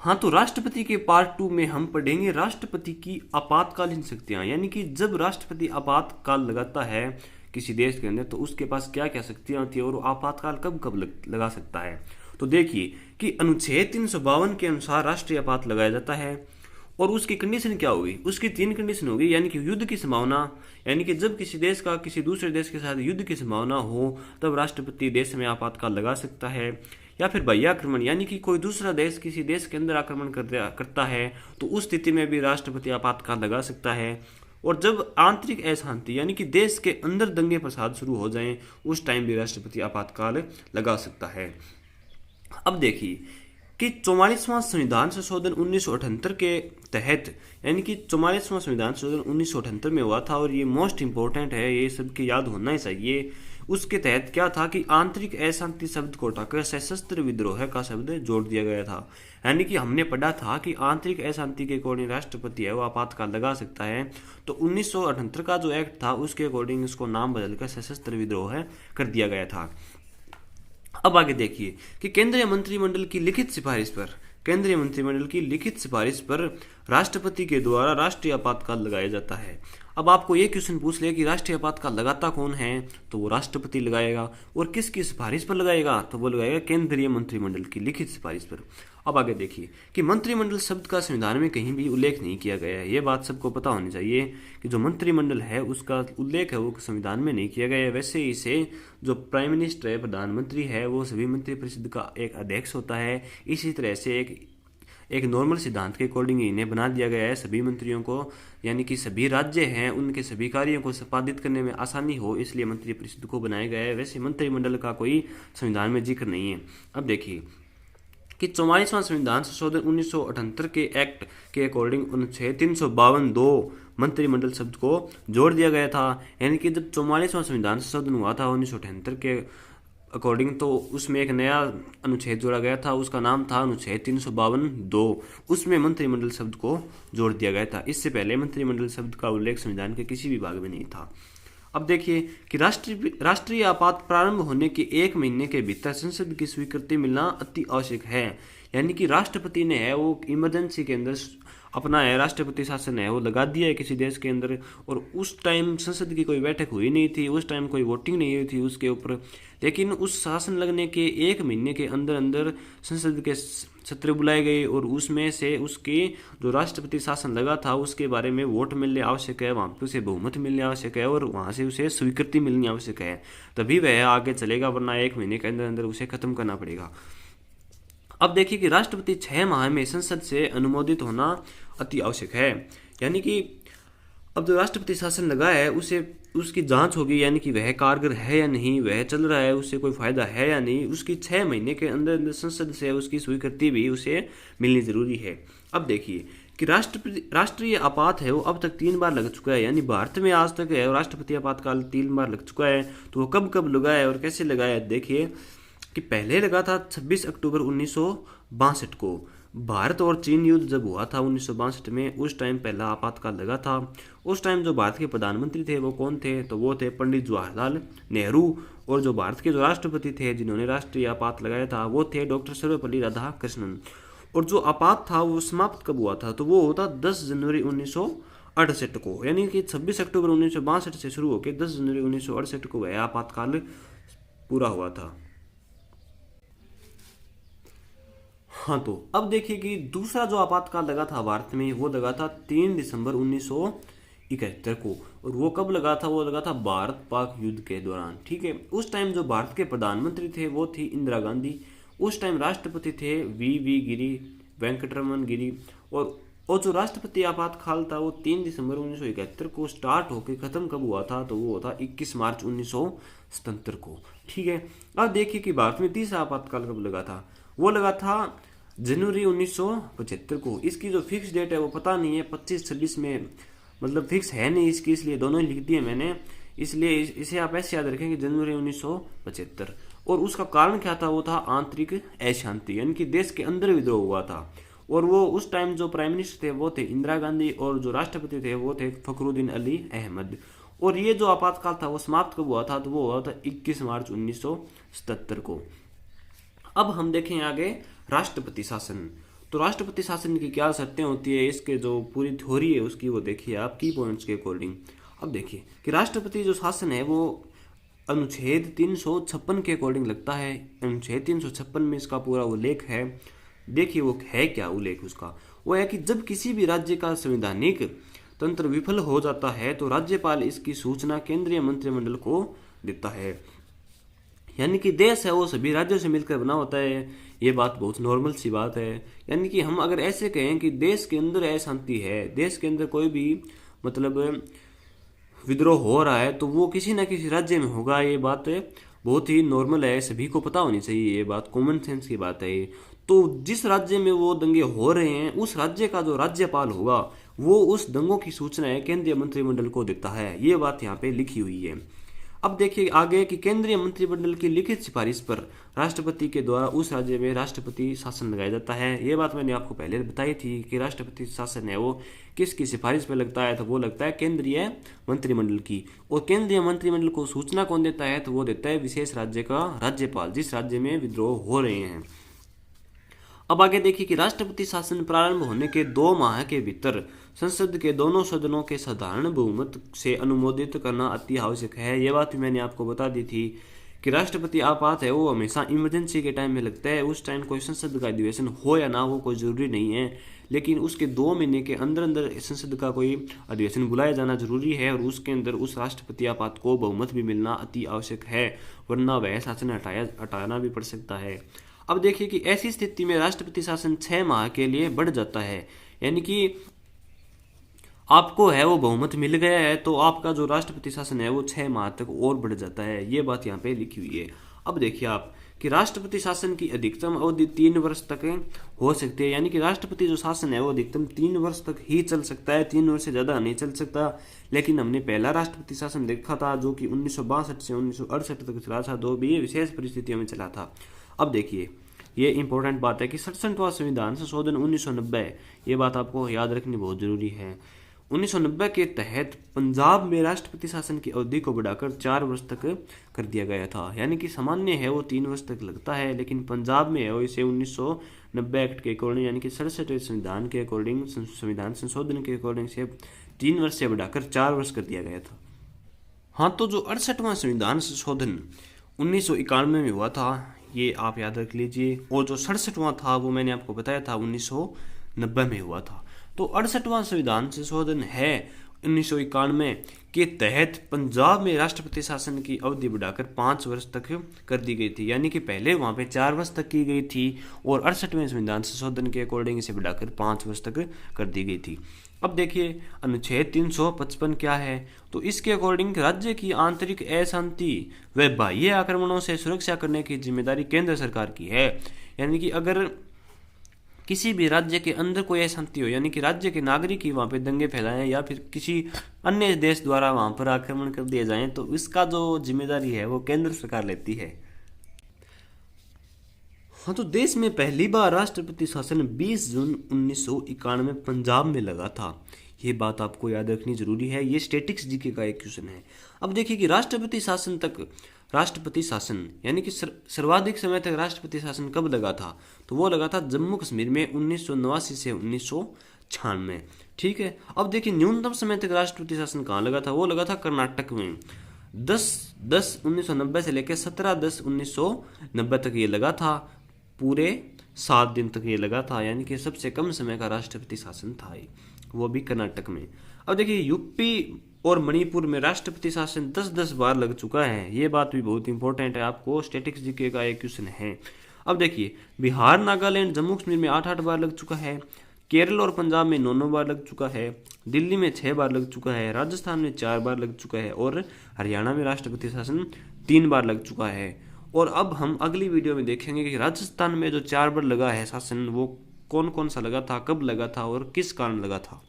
हाँ, तो राष्ट्रपति के पार्ट 2 में हम पढ़ेंगे राष्ट्रपति की आपातकालीन शक्तियां, यानी कि जब राष्ट्रपति आपातकाल लगाता है किसी देश के अंदर तो उसके पास क्या क्या शक्तियां होती है और वो आपातकाल कब कब लगा सकता है। तो देखिए कि अनुच्छेद 352 के अनुसार राष्ट्रीय आपात लगाया जाता है और उसकी कंडीशन क्या होगी, उसकी 3 कंडीशन होगी, यानी कि युद्ध की संभावना, यानी कि जब किसी देश का किसी दूसरे देश के साथ युद्ध की संभावना हो तब राष्ट्रपति देश में आपातकाल लगा सकता है, या फिर बाह्य आक्रमण, यानी कि कोई दूसरा देश किसी देश के अंदर आक्रमण करता है तो उस स्थिति में भी राष्ट्रपति आपातकाल लगा सकता है, और जब आंतरिक अशांति यानी कि देश के अंदर दंगे फसाद शुरू हो जाएं उस टाइम भी राष्ट्रपति आपातकाल लगा सकता है। अब देखिए कि 44वां संविधान संशोधन 1978 के तहत, यानी कि 44वां संविधान संशोधन 1978 में हुआ था और ये मोस्ट इंपॉर्टेंट है, ये सबके याद होना ही चाहिए। उसके तहत क्या था कि आंतरिक अशांति शब्द को हटाकर सशस्त्र विद्रोह का शब्द जोड़ दिया गया था। यानी कि हमने पढ़ा था कि आंतरिक अशांति के अकॉर्डिंग राष्ट्रपति है वो आपातकाल लगा सकता है, तो 1978 का जो एक्ट था उसके अकॉर्डिंग इसको नाम बदलकर सशस्त्र विद्रोह कर दिया गया था। अब आगे देखिए कि केंद्रीय मंत्रिमंडल की लिखित सिफारिश पर राष्ट्रपति के द्वारा राष्ट्रीय आपातकाल लगाया जाता है। अब आपको ये क्वेश्चन पूछ लिया कि राष्ट्रीय आपातकाल लगाता कौन है, तो वो राष्ट्रपति लगाएगा, और किसकी सिफारिश पर लगाएगा, तो वो लगाएगा केंद्रीय मंत्रिमंडल की लिखित सिफारिश पर। अब आगे देखिए कि मंत्रिमंडल शब्द का संविधान में कहीं भी उल्लेख नहीं किया गया है। ये बात सबको पता होनी चाहिए कि जो मंत्रिमंडल है उसका उल्लेख है वो संविधान में नहीं किया गया है। वैसे इसे जो प्राइम मिनिस्टर है, प्रधानमंत्री है, वो सभी मंत्रिपरिषद का एक अध्यक्ष होता है। इसी तरह से एक नॉर्मल सिद्धांत के अकॉर्डिंग इन्हें बना दिया गया है सभी मंत्रियों को, यानी कि सभी राज्य हैं उनके सभी कार्यों को संपादित करने में आसानी हो, इसलिए मंत्रिपरिषद को बनाया गया है। वैसे मंत्रिमंडल का कोई संविधान में जिक्र नहीं है। अब देखिए कि 44वां संविधान संशोधन 1978 के एक्ट के अकॉर्डिंग अनुच्छेद 352 मंत्रिमंडल शब्द को जोड़ दिया गया था। यानी कि जब 44वां संविधान संशोधन हुआ था 1978 के अकॉर्डिंग, तो उसमें एक नया अनुच्छेद जोड़ा गया था, उसका नाम था अनुच्छेद 352। उसमें मंत्रिमंडल शब्द को जोड़ दिया गया था। इससे पहले मंत्रिमंडल शब्द का उल्लेख संविधान के किसी भी भाग में नहीं था। अब देखिए कि राष्ट्रीय आपात प्रारंभ होने के 1 महीने के भीतर संसद की स्वीकृति मिलना अति आवश्यक है। यानी कि राष्ट्रपति ने है वो इमरजेंसी के अंदर अपना है राष्ट्रपति शासन है वो लगा दिया है किसी देश के अंदर, और उस टाइम संसद की कोई बैठक हुई नहीं थी, उस टाइम कोई वोटिंग नहीं हुई थी उसके ऊपर, लेकिन उस शासन लगने के 1 महीने के अंदर अंदर संसद के सत्र बुलाए गए और उसमें से उसके जो राष्ट्रपति शासन लगा था उसके बारे में वोट मिलने आवश्यक है, वहाँ पे उसे बहुमत मिलने आवश्यक है और वहाँ से उसे स्वीकृति मिलनी आवश्यक है, तभी वह आगे चलेगा, वरना 1 महीने के अंदर अंदर उसे खत्म करना पड़ेगा। अब देखिए कि राष्ट्रपति 6 माह में संसद से अनुमोदित होना अति आवश्यक है। यानी कि अब जो राष्ट्रपति शासन लगा है उसे उसकी जांच होगी, यानी कि वह कारगर है या नहीं, वह चल रहा है, उससे कोई फायदा है या नहीं, उसकी 6 महीने के अंदर अंदर संसद से उसकी स्वीकृति भी उसे मिलनी जरूरी है। अब देखिए कि राष्ट्रीय आपात है वो अब तक 3 बार लग चुका है, यानी भारत में आज तक है राष्ट्रपति आपातकाल 3 बार लग चुका है। तो वो कब कब लगा है और कैसे लगाया है, देखिए कि पहले लगा था 26 अक्टूबर 1962 को, भारत और चीन युद्ध जब हुआ था 1962 में, उस टाइम पहला आपातकाल लगा था। उस टाइम जो भारत के प्रधानमंत्री थे वो कौन थे, तो वो थे पंडित जवाहरलाल नेहरू, और जो भारत के जो राष्ट्रपति थे जिन्होंने राष्ट्रीय आपात लगाया था वो थे डॉक्टर सर्वपल्ली राधाकृष्णन। और जो आपात था वो समाप्त कब हुआ था, तो वो होता 10 जनवरी 1968 को, यानी कि 26 अक्टूबर 1962 से शुरू होकर 10 जनवरी 1968 को वह आपातकाल पूरा हुआ था। हाँ, तो अब देखिए कि दूसरा जो आपातकाल लगा था भारत में वो लगा था 3 दिसंबर 1971 को, और वो कब लगा था, वो लगा था भारत पाक युद्ध के दौरान। ठीक है, उस टाइम जो भारत के प्रधानमंत्री थे वो थी इंदिरा गांधी, उस टाइम राष्ट्रपति थे वी गिरी, वेंकटरमन गिरी, और जो राष्ट्रपति आपातकाल था वो 3 दिसंबर 1971 को स्टार्ट होकर खत्म कब हुआ था, तो वो हुआ था 21 मार्च 1977 को। ठीक है, अब देखिए कि भारत में तीसरा आपातकाल कब लगा था, वो लगा था जनवरी 1975 को। इसकी जो फिक्स डेट है वो पता नहीं है, 25-26 में, मतलब फिक्स है नहीं इसकी, इसलिए दोनों ही लिख दिए मैंने, इसलिए इसे आप ऐसे याद रखें कि जनवरी 1975। और उसका कारण क्या था, वो था आंतरिक अशांति, यानी कि देश के अंदर विद्रोह हुआ था, और वो उस टाइम जो प्राइम मिनिस्टर थे वो थे इंदिरा गांधी, और जो राष्ट्रपति थे वो थे फखरुद्दीन अली अहमद। और ये जो आपातकाल था वो समाप्त कब हुआ था, तो वो हुआ था 21 मार्च 1977 को। अब हम देखें आगे राष्ट्रपति शासन। तो तो राष्ट्रपति शासन की क्या शर्तें होती है, इसके जो पूरी थ्योरी है उसकी वो देखिए आप की पॉइंट्स के अकॉर्डिंग। अब देखिए कि राष्ट्रपति जो शासन है वो अनुच्छेद 356 के अकॉर्डिंग लगता है। अनुच्छेद 356 में इसका पूरा उल्लेख है। देखिए वो है क्या उल्लेख उसका, वो है कि जब किसी भी राज्य का संवैधानिक तंत्र विफल हो जाता है तो राज्यपाल इसकी सूचना केंद्रीय मंत्रिमंडल को देता है। यानी कि देश है वो सभी राज्यों से मिलकर बना होता है, ये बात बहुत नॉर्मल सी बात है। यानी कि हम अगर ऐसे कहें कि देश के अंदर अशांति है, देश के अंदर कोई भी मतलब विद्रोह हो रहा है तो वो किसी ना किसी राज्य में होगा, ये बात बहुत ही नॉर्मल है, सभी को पता होनी चाहिए, ये बात कॉमन सेंस की बात है। तो जिस राज्य में वो दंगे हो रहे हैं उस राज्य का जो राज्यपाल होगा वो उस दंगों की सूचनाएं केंद्रीय मंत्रिमंडल को देता है, ये बात यहाँ पे लिखी हुई है। अब देखिए आगे कि केंद्रीय मंत्रिमंडल की लिखित सिफारिश पर राष्ट्रपति के द्वारा उस राज्य में राष्ट्रपति शासन लगाया जाता है। ये बात मैंने आपको पहले बताई थी कि राष्ट्रपति शासन है वो किसकी सिफारिश पर लगता है, तो वो लगता है केंद्रीय मंत्रिमंडल की। और केंद्रीय मंत्रिमंडल को सूचना कौन देता है, तो वो देता है विशेष राज्य का राज्यपाल, जिस राज्य में विद्रोह हो रहे हैं। अब आगे देखिए कि राष्ट्रपति शासन प्रारंभ होने के 2 माह के भीतर संसद के दोनों सदनों के साधारण बहुमत से अनुमोदित करना अति आवश्यक है। यह बात भी मैंने आपको बता दी थी कि राष्ट्रपति आपात है वो हमेशा इमरजेंसी के टाइम में लगता है। उस टाइम कोई संसद का अधिवेशन हो या ना हो कोई जरूरी नहीं है, लेकिन उसके 2 महीने के अंदर अंदर संसद का कोई अधिवेशन बुलाया जाना जरूरी है और उसके अंदर उस राष्ट्रपति आपात को बहुमत भी मिलना अति आवश्यक है, वरना वह शासन हटाना भी पड़ सकता है। अब देखिए कि ऐसी स्थिति में राष्ट्रपति शासन 6 माह के लिए बढ़ जाता है। यानी कि आपको है वो बहुमत मिल गया है तो आपका जो राष्ट्रपति शासन है वो 6 माह तक और बढ़ जाता है, ये बात यहाँ पे लिखी हुई है। अब देखिए आप कि राष्ट्रपति शासन की अधिकतम अवधि 3 वर्ष तक हो सकती है। यानी कि राष्ट्रपति जो शासन है वो अधिकतम 3 वर्ष तक ही चल सकता है, 3 वर्ष से ज़्यादा नहीं चल सकता। लेकिन हमने पहला राष्ट्रपति शासन देखा था जो कि 1962 से 1968 तक चला था, 2 भी विशेष परिस्थितियों में चला था। अब देखिए ये इंपॉर्टेंट बात है कि 67वां संविधान संशोधन 1990, ये बात आपको याद रखनी बहुत जरूरी है। 1990 के तहत पंजाब में राष्ट्रपति शासन की अवधि को बढ़ाकर 4 वर्ष तक कर दिया गया था। यानी कि सामान्य है वो 3 वर्ष तक लगता है, लेकिन पंजाब में है वो इसे 1990 एक्ट के अकॉर्डिंग यानी कि 67वें संविधान के अकॉर्डिंग, संविधान संशोधन के अकॉर्डिंग से 3 वर्ष से बढ़ाकर 4 वर्ष कर दिया गया था। हाँ, तो जो 68वां संविधान संशोधन 1991 में हुआ था ये आप याद रख लीजिए, और जो 67वां था वो मैंने आपको बताया था 1990 में हुआ था। तो 68वां संविधान संशोधन है 1991 के तहत पंजाब में राष्ट्रपति शासन की अवधि बढ़ाकर 5 वर्ष तक कर दी गई थी। यानी कि पहले वहाँ पे 4 वर्ष तक की गई थी और 68वें संविधान संशोधन के अकॉर्डिंग इसे बढ़ाकर 5 वर्ष तक कर दी गई थी। अब देखिए अनुच्छेद 355 क्या है, तो इसके अकॉर्डिंग राज्य की आंतरिक अशांति व बाह्य आक्रमणों से सुरक्षा करने की जिम्मेदारी केंद्र सरकार की है। यानी कि अगर किसी भी राज्य के अंदर कोई अशांति हो, यानी कि राज्य के नागरिक ही वहाँ पे दंगे फैलाएं या फिर किसी अन्य देश द्वारा वहाँ पर आक्रमण कर दिए जाएं, तो इसका जो जिम्मेदारी है वो केंद्र सरकार लेती है। हाँ, तो देश में पहली बार राष्ट्रपति शासन 20 जून 1991 पंजाब में लगा था। ये बात आपको याद रखनी जरूरी है, ये स्टैटिक्स जीके का एक क्वेश्चन है। अब देखिए कि राष्ट्रपति शासन यानी कि सर्वाधिक समय तक राष्ट्रपति शासन कब लगा था, तो वो लगा था जम्मू कश्मीर में 1989 से 1996। ठीक है। अब देखिए न्यूनतम समय तक राष्ट्रपति शासन कहाँ लगा था, वो लगा था कर्नाटक में 10/10/1990 से लेकर 17/10/1990 तक ये लगा था, पूरे 7 दिन तक ये लगा था। यानी कि सबसे कम समय का राष्ट्रपति शासन था ये, वो भी कर्नाटक में। अब देखिए यूपी और मणिपुर में राष्ट्रपति शासन 10-10 बार लग चुका है, ये बात भी बहुत इंपॉर्टेंट है, आपको स्टैटिक्स जीके का एक क्वेश्चन है। अब देखिए बिहार, नागालैंड, जम्मू कश्मीर में 8-8 बार लग चुका है, केरल और पंजाब में 9-9 बार लग चुका है, दिल्ली में 6 बार लग चुका है, राजस्थान में 4 बार लग चुका है और हरियाणा में राष्ट्रपति शासन 3 बार लग चुका है। और अब हम अगली वीडियो में देखेंगे कि राजस्थान में जो 4 बार लगा है शासन वो कौन कौन सा लगा था, कब लगा था और किस कारण लगा था।